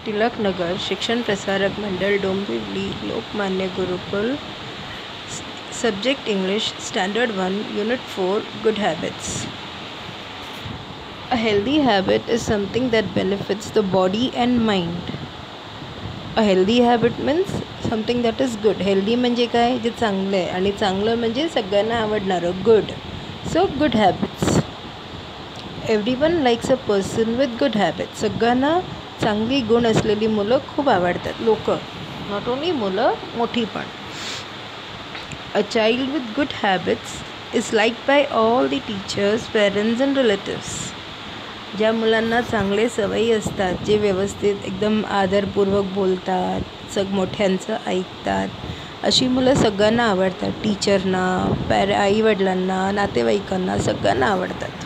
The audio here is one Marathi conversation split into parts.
टिळकनगर शिक्षण प्रसारक मंडळ डोंबिवली लोकमान्य गुरुकुल Subject English Standard 1 Unit 4 Good Habits. A healthy habit is something that benefits the body and mind. A healthy habit means something that is good. Healthy म्हणजे काय, जे चांगलं आहे, आणि चांगलं म्हणजे सगळ्यांना आवडणारं, good. So good habits. Everyone likes a person with good habits. सगळ्यांना चांगली गुण असलेली मुलं खूप आवडतात. लोक, नॉट ओनली मुलं, मोठी पण. A child with good habits is liked by all the teachers, parents and relatives. ज्या मुलांना चांगले सवयी असतात, जे व्यवस्थित एकदम आदरपूर्वक बोलतात, मोठ्यांचं ऐकतात, अशी मुलं सगळ्यांना आवडतात. टीचरना, आईवडिलांना, नातेवाईकांना सगळ्यांना आवडतात.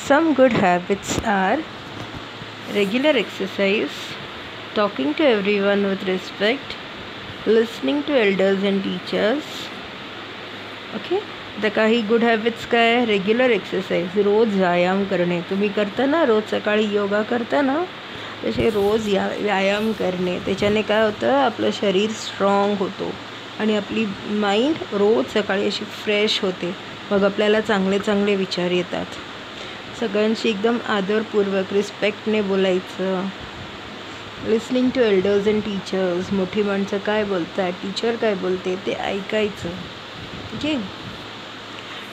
Some good habits are regular exercise, talking to everyone with respect, listening to elders and teachers. Okay, तर काही गुड हॅबिट्स काय? रेग्युलर एक्सरसाइज, रोज व्यायाम करणे. तुम्ही करता ना, रोज सकाळी योगा करता ना, तसे रोज व्यायाम करणे. त्याच्याने काय होतं, आपलं शरीर स्ट्रॉंग होतो आणि आपली माइंड रोज सकाळी अशी फ्रेश होते. मग आपल्याला चांगले चांगले विचार येतात. सगळ्यांशी एकदम आदरपूर्वक रिस्पेक्टने बोलायचं. Listening to elders and teachers, मोठी माणसं काय बोलतात, टीचर काय बोलते ते ऐकायचं. ठीक आहे,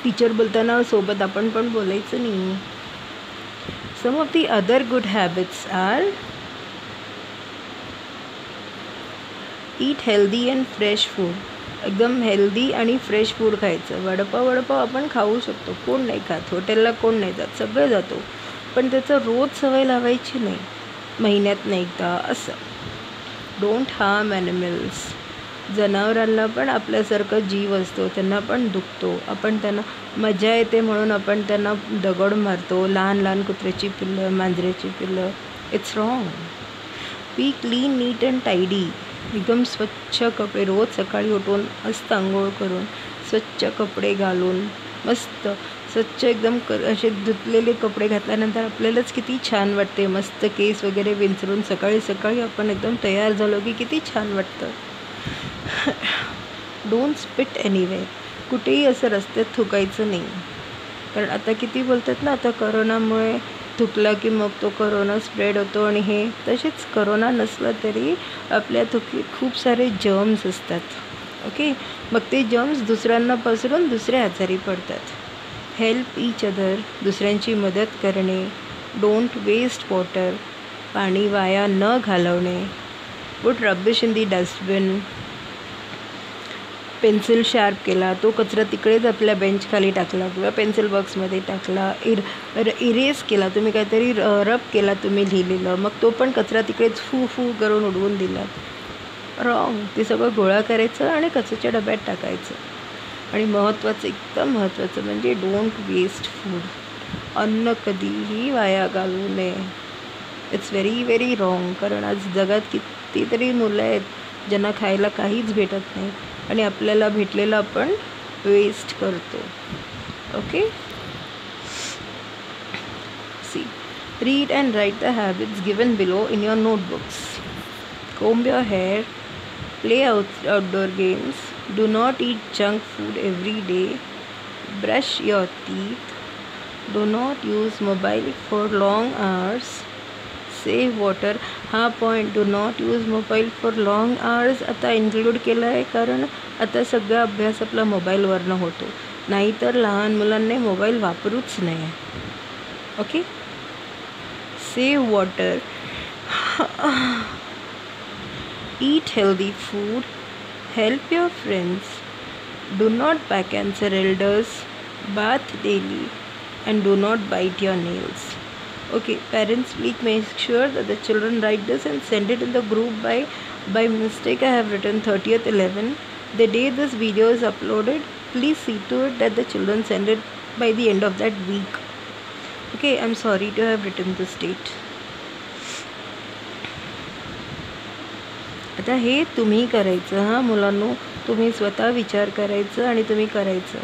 टीचर बोलताना सोबत आपण पण बोलायचं नाही. Some of the other good habits are eat healthy and fresh food. एकदम हेल्दी आणि फ्रेश फूड खायचं. वडापाव आपण खाऊ शकतो, कोण नाही खात. हॉटेलला कोण नाही जात, सगळे जातो, पण त्याचं रोज सवय लावायची नाही, महिन्यात नाही एकदा असं. Don't harm animals. जनावरांना पण आपल्यासारखं जीव असतो, त्यांना पण दुखतो. आपण त्यांना मजा येते म्हणून आपण त्यांना दगड मारतो. लहान लहान कुत्र्याची पिल्लं, मांजऱ्याची पिल्लं. It's wrong. Be clean, neat and tidy. एकदम स्वच्छ कपडे, रोज सकाळी उठून मस्त आंघोळ करून, स्वच्छ कपडे घालून, मस्त स्वच्छ एकदम असे धुतलेले कपडे घातल्यानंतर आपल्यालाच किती छान वाटते. मस्त केस वगैरे विंचरून सकाळी सकाळी आपण एकदम तयार झालो की किती छान वाटतं. Don't spit anywhere. कुठेही असं रस्त्यात थुकायचं नाही, कारण आता किती बोलतात ना, आता करोनामुळे थुकला की मग तो करोना स्प्रेड होतो. आणि हे तसेच करोना नसला तरी आपल्या थुकीत खूप सारे जर्म्स असतात. ओके, मग ते जर्म्स दुसऱ्यांना पसरून दुसरे आजारी पडतात. Help each other. दुसऱ्यांची मदत करणे. Don't waste water. पाणी वाया न घालवणे. Put rubbish in the dustbin. Pencil sharp केला, तो कचरा तिकडेच आपल्या बेंच खाली टाकला किंवा पेन्सिल बॉक्समध्ये टाकला. इरेज केला, तुम्ही काहीतरी रब केला तुम्ही लिहिलेलं, मग तो पण कचरा तिकडेच फू फू करून उडवून दिला. रॉंग. ते सगळं गोळा करायचं आणि कचऱ्याच्या डब्यात टाकायचं. आणि महत्त्वाचं, एकदम महत्त्वाचं म्हणजे डोंट वेस्ट फूड. अन्न कधीही वाया घालवू नये. It's very very wrong. कारण आज जगात कितीतरी मुलं आहेत ज्यांना खायला काहीच भेटत नाही आणि आपल्याला भेटलेलं आपण वेस्ट करतो. Okay, see, read and write the habits given below in your notebooks. comb your hair, play outdoor games, do not eat junk food every day, brush your teeth, do not use mobile for long hours, save water. हा point, do not use mobile for long hours, आता इन्क्लूड केलं आहे, कारण आता सगळा अभ्यास आपला मोबाईलवरनं होतो. नाहीतर लहान मुलांनी मोबाईल वापरूच नाही. Okay, save water. Eat healthy food, help your friends, do not back answer elders, bath daily, and do not bite your nails. Okay, parents, please make sure that the children write this and send it in the group. By mistake I have written 30th 11. The day this video is uploaded, please see to it that the children send it by the end of that week. Okay, I'm sorry to have written this date. आता हे तुम्ही करायचं. हां मुलांनो, तुम्ही स्वतः विचार करायचं आणि तुम्ही करायचं.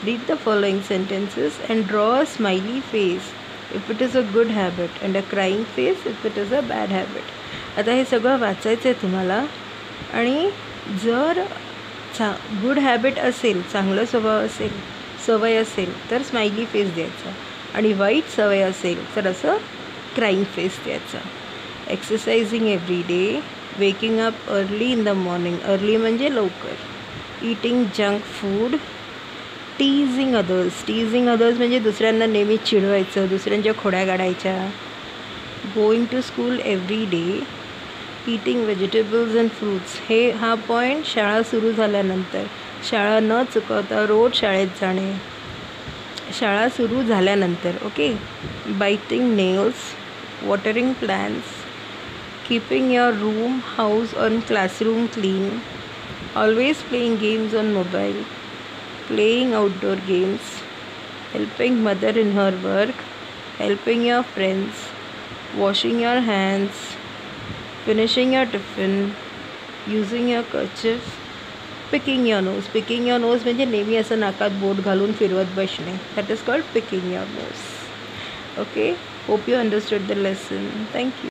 Read the following sentences and draw a smiley face if it is a good habit, and a crying face if it is a bad habit. आता हे सगळं वाचायचं आहे तुम्हाला. आणि जर गुड हॅबिट असेल, चांगलं सवय असेल तर स्माइली फेस द्यायचा, आणि वाईट सवय असेल तर असं क्राईंग फेस द्यायचा. Exercising every day, waking up early in the morning, early म्हणजे लवकर, eating junk food, teasing others म्हणजे दुसऱ्यांना नेहमी चिडवायचं, दुसऱ्यांच्या खोड्या काढायच्या, going to school every day, eating vegetables and fruits. हा पॉईंट शाळा सुरू झाल्यानंतर, शाळा न चुकवता रोज शाळेत जाणे, शाळा सुरू झाल्यानंतर. Okay. Biting nails, watering plants, keeping your room, house on classroom clean, always playing games on mobile, playing outdoor games, helping mother in her work, helping your friends, washing your hands, finishing your tiffin, using your kerchief, picking your nose म्हणजे नेहमी असं नाकात बोट घालून फिरवत बसणे. That is called picking your nose. Okay, hope you understood the lesson. Thank you.